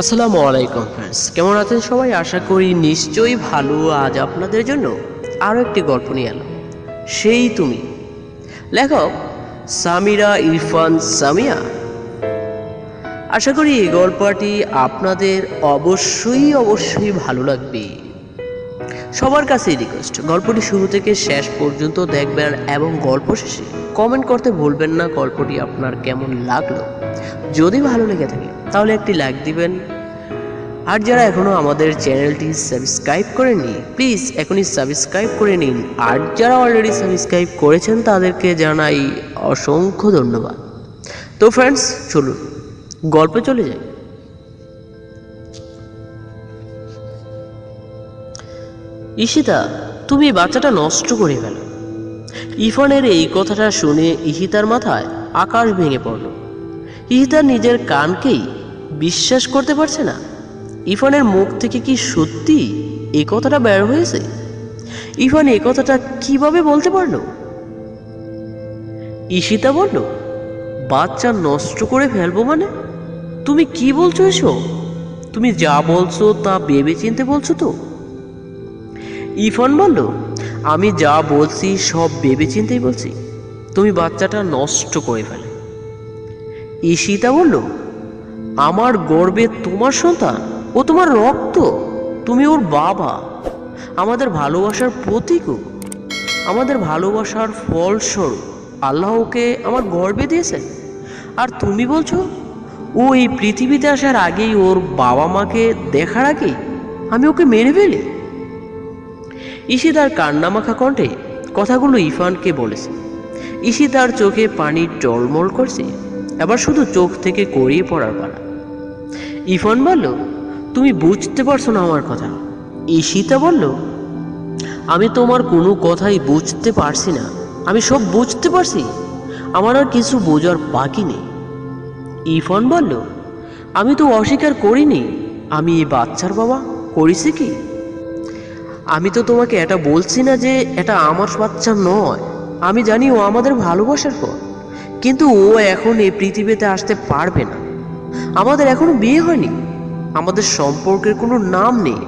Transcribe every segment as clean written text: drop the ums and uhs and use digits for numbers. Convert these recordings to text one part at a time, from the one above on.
আসসালামু আলাইকুম ফ্রেন্ডস, কেমন আছেন সবাই? আশা করি নিশ্চয়ই ভালো। আজ আপনাদের জন্য আরও একটি গল্প নিয়ে এলাম, সেই তুমি। লেখক সামিরা ইরফান সামিয়া। আশা করি এই গল্পটি আপনাদের অবশ্যই ভালো লাগবে। সবার কাছেই রিকোয়েস্ট, গল্পটি শুরু থেকে শেষ পর্যন্ত দেখবেন এবং গল্প শেষে কমেন্ট করতে ভুলবেন না গল্পটি আপনার কেমন লাগলো। যদি ভালো লেগে থাকে তাহলে একটি লাইক দিবেন। আর যারা এখনও আমাদের চ্যানেলটি সাবস্ক্রাইব করেননি, প্লিজ এখনই সাবস্ক্রাইব করে নিন। আর যারা অলরেডি সাবস্ক্রাইব করেছেন তাদেরকে জানাই অসংখ্য ধন্যবাদ। তো ফ্রেন্ডস, চলুন গল্পে চলে যাই। ঈশিতা, তুমি বাচ্চাটা নষ্ট করে ফেলো। ইরফানের এই কথাটা শুনে ঈশিতার মাথায় আকাশ ভেঙে পড়ল। ঈশিতা নিজের কানকেই বিশ্বাস করতে পারছে না। ইরফানের মুখ থেকে কি সত্যি এই কথাটা বের হয়েছে? ইরফান এই কথাটা কিভাবে বলতে পারলো? ঈশিতা বলল, বাচ্চা নষ্ট করে ফেলবো মানে? তুমি কি বলছো এসব? তুমি যা বলছো তা ভেবে চিনতে বলছো তো? ইরফান বলল, আমি যা বলছি সব ভেবে চিন্তেই বলছি। তুমি বাচ্চাটা নষ্ট করে ফেলে। ঈশিতা বলল, আমার গর্বে তোমার সন্তান, ও তোমার রক্ত, তুমি ওর বাবা, আমাদের ভালোবাসার প্রতীকও, আমাদের ভালোবাসার ফলস্বরূপ আল্লাহ ওকে আমার গর্বে দিয়েছেন। আর তুমি বলছো ও এই পৃথিবীতে আসার আগেই, ওর বাবা মাকে দেখার আগেই আমি ওকে মেরে ফেলি। ঈশিতার কান্নামাখা কণ্ঠে কথাগুলো ইরফানকে বলেছে। ঈশিতার চোখে পানি টলমল করছে, এবার শুধু চোখ থেকে গড়িয়ে পড়ার পালা। ইরফান বলল, তুমি বুঝতে পারছো না আমার কথা। ঈশিতা বলল, আমি তোমার কোনো কথাই বুঝতে পারছি না। আমি সব বুঝতে পারছি, আমার আর কিছু বোঝার বাকি নেই। ইরফান বলল, আমি তো অস্বীকার করিনি আমি এই বাচ্চার বাবা। করেছি কি? আমি তো তোমাকে এটা বলছি না যে এটা আমার বাচ্চা নয়। আমি জানি ও আমাদের ভালোবাসার পর, কিন্তু ও এখন এই পৃথিবীতে আসতে পারবে না। আমাদের এখনো বিয়ে হয়নি, আমাদের সম্পর্কের কোনো নাম নেই।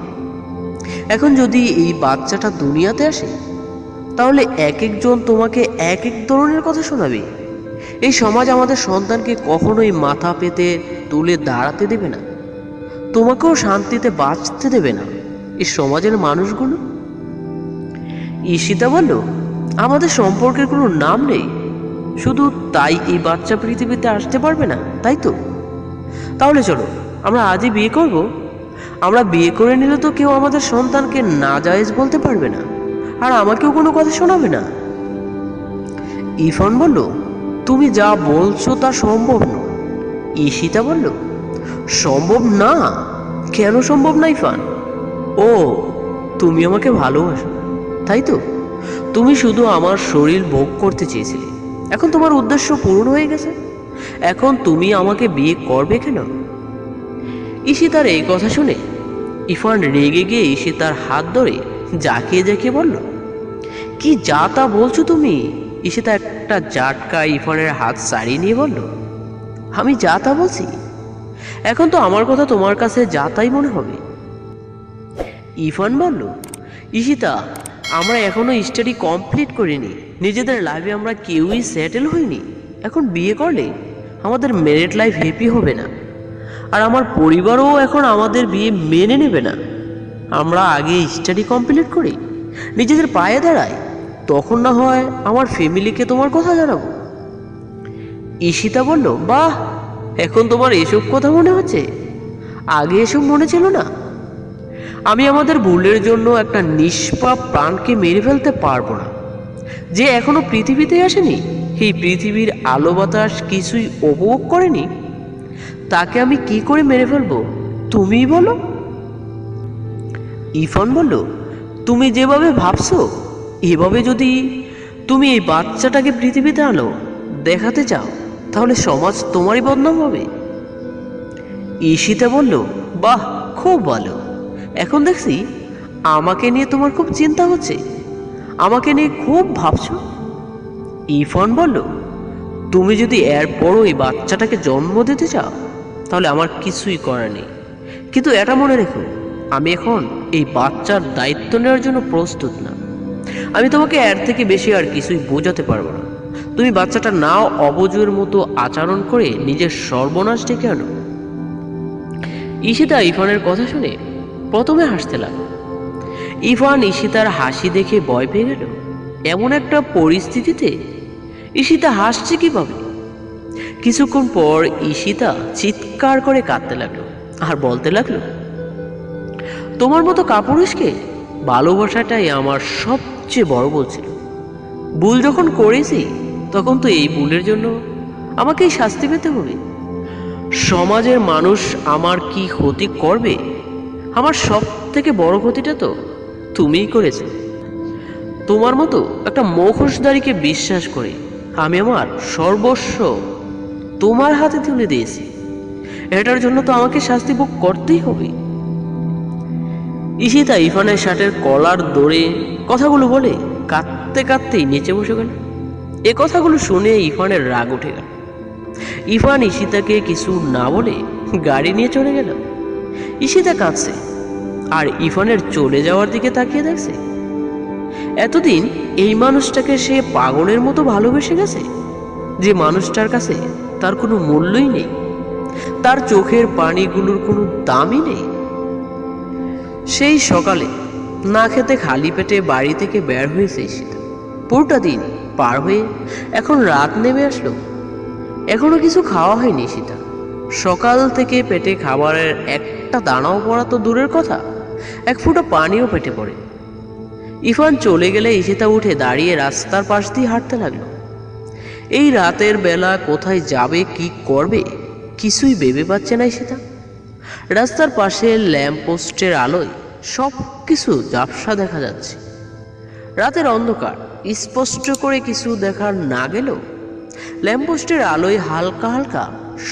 এখন যদি এই বাচ্চাটা দুনিয়াতে আসে, তাহলে এক একজন তোমাকে এক এক ধরনের কথা শোনাবে। এই সমাজ আমাদের সন্তানকে কখনোই মাথা পেতে তুলে দাঁড়াতে দেবে না, তোমাকেও শান্তিতে বাঁচতে দেবে না এই সমাজের মানুষগুলো। ঈশিতা বলল, আমাদের সম্পর্কের কোনো নাম নেই, শুধু তাই এই বাচ্চা পৃথিবীতে আসতে পারবে না, তাই তো? তাহলে চলো আমরা আজই বিয়ে করব। আমরা বিয়ে করে নিলে তো কেউ আমাদের সন্তানকে নাজায়েজ বলতে পারবে না, আর আমাকেও কোনো কথা শোনাবে না। ইরফান বলল, তুমি যা বলছো তা সম্ভব নয়। ঈশিতা বলল, সম্ভব না? কেন সম্ভব না ইরফান? ও, তুমি আমাকে ভালোবাসো, তাই তো? তুমি শুধু আমার শরীর ভোগ করতে চেয়েছিলে, এখন তোমার উদ্দেশ্য পূরণ হয়ে গেছে। এখন তুমি আমাকে বিয়ে করবে কেন? ঈশিতার এই কথা শুনে ইরফান রেগে গিয়ে ঈশিতার হাত ধরে জাকিয়ে জাকিয়ে বলল, কি যা তা বলছো তুমি? ঈশিতা একটা জাটকা ইরফানের হাত ছাড়িয়ে নিয়ে বলল, আমি যা তা বলছি? এখন তো আমার কথা তোমার কাছে যা তাই মনে হবে। ইরফান বলল, ঈশিতা, আমরা এখনো স্টাডি কমপ্লিট করিনি, নিজেদের লাইফে আমরা কেউই সেটেল হইনি। এখন বিয়ে করলে আমাদের ম্যারিড লাইফ হ্যাপি হবে না, আর আমার পরিবারও এখন আমাদের বিয়ে মেনে নেবে না। আমরা আগে স্টাডি কমপ্লিট করি, নিজেদের পায়ে দাঁড়াই, তখন না হয় আমার ফ্যামিলিকে তোমার কথা জানাবো। ঈশিতা বলল, বাহ, এখন তোমার এসব কথা মনে হচ্ছে, আগে এসব মনে ছিল না। আমি আমাদের ভুলের জন্য একটা নিষ্পাপ প্রাণকে মেরে ফেলতে পারবো না, যে এখনো পৃথিবীতে আসেনি, এই পৃথিবীর আলো বাতাস কিছুই উপভোগ করেনি, তাকে আমি কি করে মেরে ফেলবো তুমিই বলো। ইরফান বলল, তুমি যেভাবে ভাবছো, এভাবে যদি তুমি এই বাচ্চাটাকে পৃথিবীতে আলো দেখাতে চাও, তাহলে সমাজ তোমারই বদনাম হবে। ঈশিতা বলল, বাহ, খুব ভালো। এখন দেখছি আমাকে নিয়ে তোমার খুব চিন্তা হচ্ছে, আমাকে নিয়ে খুব ভাবছো। ইরফান বলল, তুমি যদি এরপরও এই বাচ্চাটাকে জন্ম দিতে চাও, তাহলে আমার কিছুই করার নেই। কিন্তু এটা মনে রেখো, আমি এখন এই বাচ্চার দায়িত্ব নেওয়ার জন্য প্রস্তুত না। আমি তোমাকে এর থেকে বেশি আর কিছুই বোঝাতে পারবো না। তুমি বাচ্চাটা নাও অবুঝের মতো আচরণ করে নিজের সর্বনাশ ডেকে আনো। ঈশিতা ইরফানের কথা শুনে প্রথমে হাসতে লাগলো। ইরফান ঈশিতার হাসি দেখে ভয় পেয়ে গেল। এমন একটা পরিস্থিতিতে ঈশিতা হাসছে কিভাবে? কিছুক্ষণ পর ঈশিতা চিৎকার করে কাঁদতে লাগলো আর বলতে লাগলো, তোমার মতো কাপুরুষকে ভালোবাসাটাই আমার সবচেয়ে বড় ভুল ছিল। ভুল যখন করেছি তখন তো এই ভুলের জন্য আমাকেই শাস্তি পেতে হবে। সমাজের মানুষ আমার কি ক্ষতি করবে? আমার সব থেকে বড় ক্ষতিটা তো তুমিই করেছো। তোমার মতো একটা মুখোশধারীকে বিশ্বাস করে আমি আমার সর্বস্ব তোমার হাতে তুলে দিয়েছি। এটার জন্য তো আমাকে শাস্তি ভোগ করতেই হবে। ঈশিতা ইরফানের শার্টের কলার ধরে কথাগুলো বলে কাঁদতে কাঁদতেই নিচে বসে গেল। এ কথাগুলো শুনে ইরফানের রাগ উঠে গেল। ইরফান ঈশিতাকে কিছু না বলে গাড়ি নিয়ে চলে গেল। ঈশিতা কাঁদছে আর ইরফানের চলে যাওয়ার দিকে তাকিয়ে দেখছে। এতদিন এই মানুষটাকে সে পাগলের মতো ভালোবেসে গেছে, যে মানুষটার কাছে তার কোনো মূল্যই নেই, তার চোখের পানিগুলোর কোনো দামই নেই। সেই সকালে না খেতে খালি পেটে বাড়ি থেকে বের হয়েছে ঈশিতা। পুরোটা দিন পার হয়ে এখন রাত নেমে আসলো, এখনো কিছু খাওয়া হয়নি ঈশিতা। সকাল থেকে পেটে খাবারের একটা দানাও পড়া তো দূরের কথা, এক ফোঁটা পানিও পেটে পড়ে। ইরফান চলে গেলে ঈশিতা উঠে দাঁড়িয়ে রাস্তার পাশ দিয়ে হাঁটতে লাগলো। এই রাতের বেলা কোথায় যাবে, কি করবে, কিছুই ভেবে পাচ্ছে না ঈশিতা। রাস্তার পাশে ল্যাম্পপোস্টের আলোয় সব কিছু ঝাপসা দেখা যাচ্ছে। রাতের অন্ধকার স্পষ্ট করে কিছু দেখা না গেলেও ল্যাম্পপোস্টের আলোয় হালকা হালকা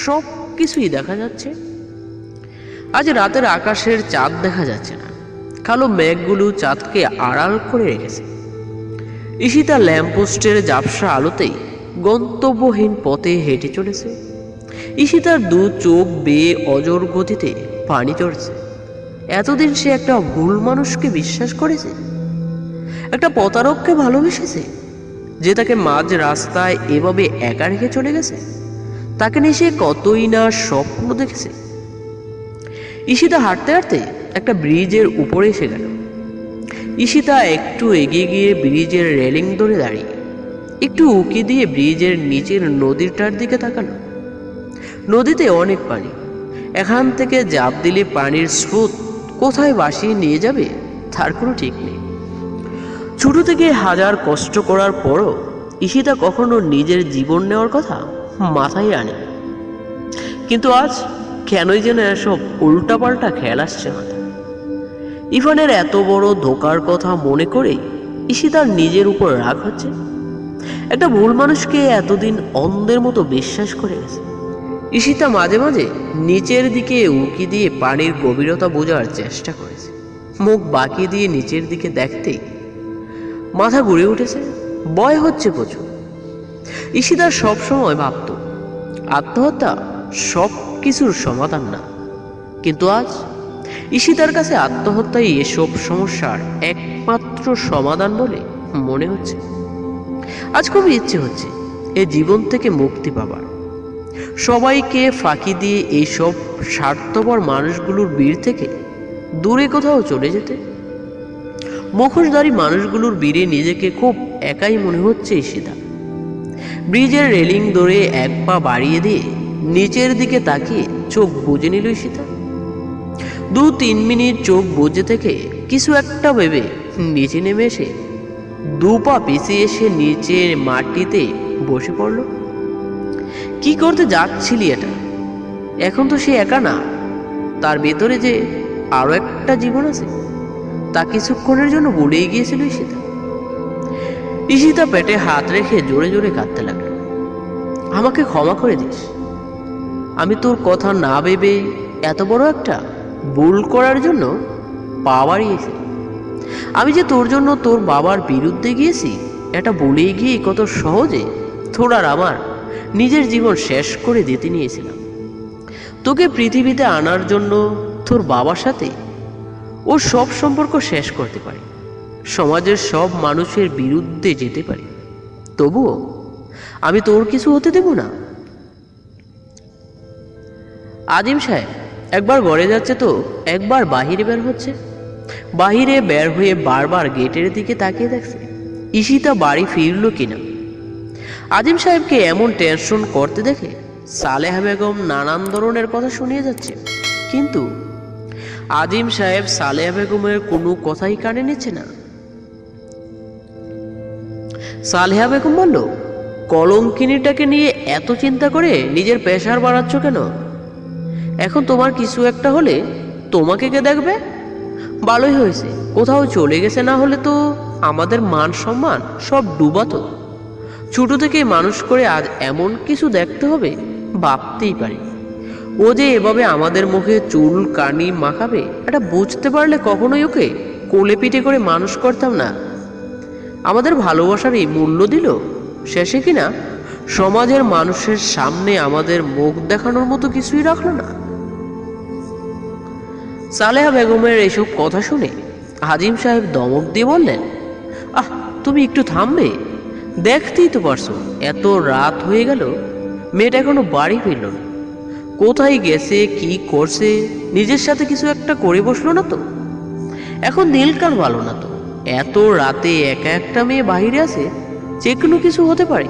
সব কিছুই দেখা যাচ্ছে। আজ রাতের আকাশের চাঁদ দেখা যাচ্ছে না, কালো মেঘগুলো চাঁদকে আড়াল করে রেখেছে। ঈশিতা ল্যাম্পপোস্টের ঝাপসা আলোতেই গন্তব্যহীন পথে হেঁটে চলেছে। ঈশিতার দু চোখ বেয়ে অজর গতিতে পানি চড়ছে। এতদিন সে একটা ভুল মানুষকে বিশ্বাস করেছে, একটা প্রতারককে ভালোবেসেছে, যে তাকে মাঝ রাস্তায় এভাবে একা রেখে চলে গেছে। তাকে নিয়ে সে কতই না স্বপ্ন দেখেছে। ঈশিতা হাঁটতে হাঁটতে একটা ব্রিজের উপরে এসে গেল। ঈশিতা একটু এগিয়ে গিয়ে ব্রিজের রেলিং ধরে দাঁড়িয়ে একটু উকি দিয়ে ব্রিজের নিচের নদীটার দিকে তাকালো। নদীতে অনেক পানি, এখান থেকে ঝাঁপ দিলে পানির স্রোত কোথায় ভাসিয়ে নিয়ে যাবে তার কোনো ঠিক নেই। ছোট থেকে হাজার কষ্ট করার পরও ঈশিতা কখনো নিজের জীবন নেওয়ার কথা মাথায় আনে, কিন্তু আজ কেনই যেন এসব উল্টাপাল্টা খেয়াল আসছে মাথায়। ইরফানের এত বড় ধোকার কথা মনে করে ঈশিতার নিজের উপর রাগ হচ্ছে। একটা ভুল মানুষকে এতদিন অন্ধের মতো বিশ্বাস করে গেছে। ঈশিতা মাঝে মাঝে নিচের দিকে উঁকি দিয়ে পানির গভীরতা বোঝার চেষ্টা করেছে। মুখ বাঁকিয়ে দিয়ে নিচের দিকে দেখতেই মাথা ঘুরে উঠেছে, ভয় হচ্ছে প্রচুর। ঈশিতা সবসময় ভাবত আত্মহত্যা সব কিছুর সমাধান না, কিন্তু আজ ঈশিতার কাছে আত্মহত্যাই এসব সমস্যার একমাত্র সমাধান বলে মনে হচ্ছে। আজ খুব ইচ্ছে হচ্ছে এই জীবন থেকে মুক্তি পাবার, সবাইকে ফাঁকি দিয়ে এইসব স্বার্থপর মানুষগুলোর ভিড় থেকে দূরে কোথাও চলে যেতে। মুখোশধারী মানুষগুলোর ভিড়ে নিজেকে খুব একাই মনে হচ্ছে ঈশিতা। ব্রিজের রেলিং ধরে এক পা বাড়িয়ে দিয়ে নিচের দিকে তাকিয়ে চোখ বুজে নিল ঈশিতা। 2-3 মিনিট চোখ বুজে থেকে কিছু একটা ভেবে নিচে নেমে এসে 2 পা পিছিয়ে এসে নিচের মাটিতে বসে পড়ল। কি করতে যাচ্ছিলি এটা? এখন তো সে একা না, তার ভেতরে যে আরো একটা জীবন আছে তা কিছুক্ষণের জন্য ভুলেই গিয়েছিল ঈশিতা। ঈশিতা পেটে হাত রেখে জোরে জোরে কাঁদতে লাগলো। আমাকে ক্ষমা করে দিস, আমি তোর কথা না ভেবে এত বড় একটা ভুল করার জন্য পা বাড়িয়েছি। আমি যে তোর জন্য তোর বাবার বিরুদ্ধে গিয়েছি এটা ভুলেই গিয়ে কত সহজে তোর আর আমার নিজের জীবন শেষ করে দিতে নিয়েছিলাম। তোকে পৃথিবীতে আনার জন্য তোর বাবার সাথে ও সব সম্পর্ক শেষ করতে পারে, সমাজের সব মানুষের বিরুদ্ধে যেতে পারে, তবুও আমি তোর কিছু হতে দেব না। আজিম সাহেব একবার ঘরে যাচ্ছে তো একবার বাহিরে বের হচ্ছে। বাহিরে বের হয়ে বারবার গেটের দিকে তাকিয়ে দেখছে ঈশিতা বাড়ি ফিরল কিনা। আজিম সাহেবকে এমন টেনশন করতে দেখে সালেহা বেগম নানান ধরনের কথা শুনিয়ে যাচ্ছে, কিন্তু আজিম সাহেব সালেহা বেগমের কোনো কথাই কানে নিচ্ছে না। সালেহা বেগম বলল, কলঙ্কিনীটাকে নিয়ে এত চিন্তা করে নিজের প্রেশার বাড়াচ্ছ কেন? এখন তোমার কিছু একটা হলে তোমাকে কে দেখবে? ভালোই হয়েছে কোথাও চলে গেছে, না হলে তো আমাদের মান সম্মান সব ডুবাতো। ছোট থেকে মানুষ করে আজ এমন কিছু দেখতে হবে ভাবতেই পারি। ও যে এভাবে আমাদের মুখে চুল কানি মাখাবে এটা বুঝতে পারলে কখনোই ওকে কোলে পিঠে করে মানুষ করতাম না। আমাদের ভালোবাসারই মূল্য দিল, শেষে কিনা সমাজের মানুষের সামনে আমাদের মুখ দেখানোর মতো কিছুই রাখলো না। সালেহা বেগমের এসব কথা শুনে আজিম সাহেব ধমক দিয়ে বললেন, আহ তুমি একটু থামবে? দেখতেই তো পারছো এত রাত হয়ে গেল, মেয়েটা এখনো বাড়ি ফিরল না। কোথায় গেছে, কি করছে, নিজের সাথে কিছু একটা করে বসলো না তো? এখন দিনকাল ভালো না তো, এত রাতে একা একটা মেয়ে বাহিরে আছে, যে কোনো কিছু হতে পারে।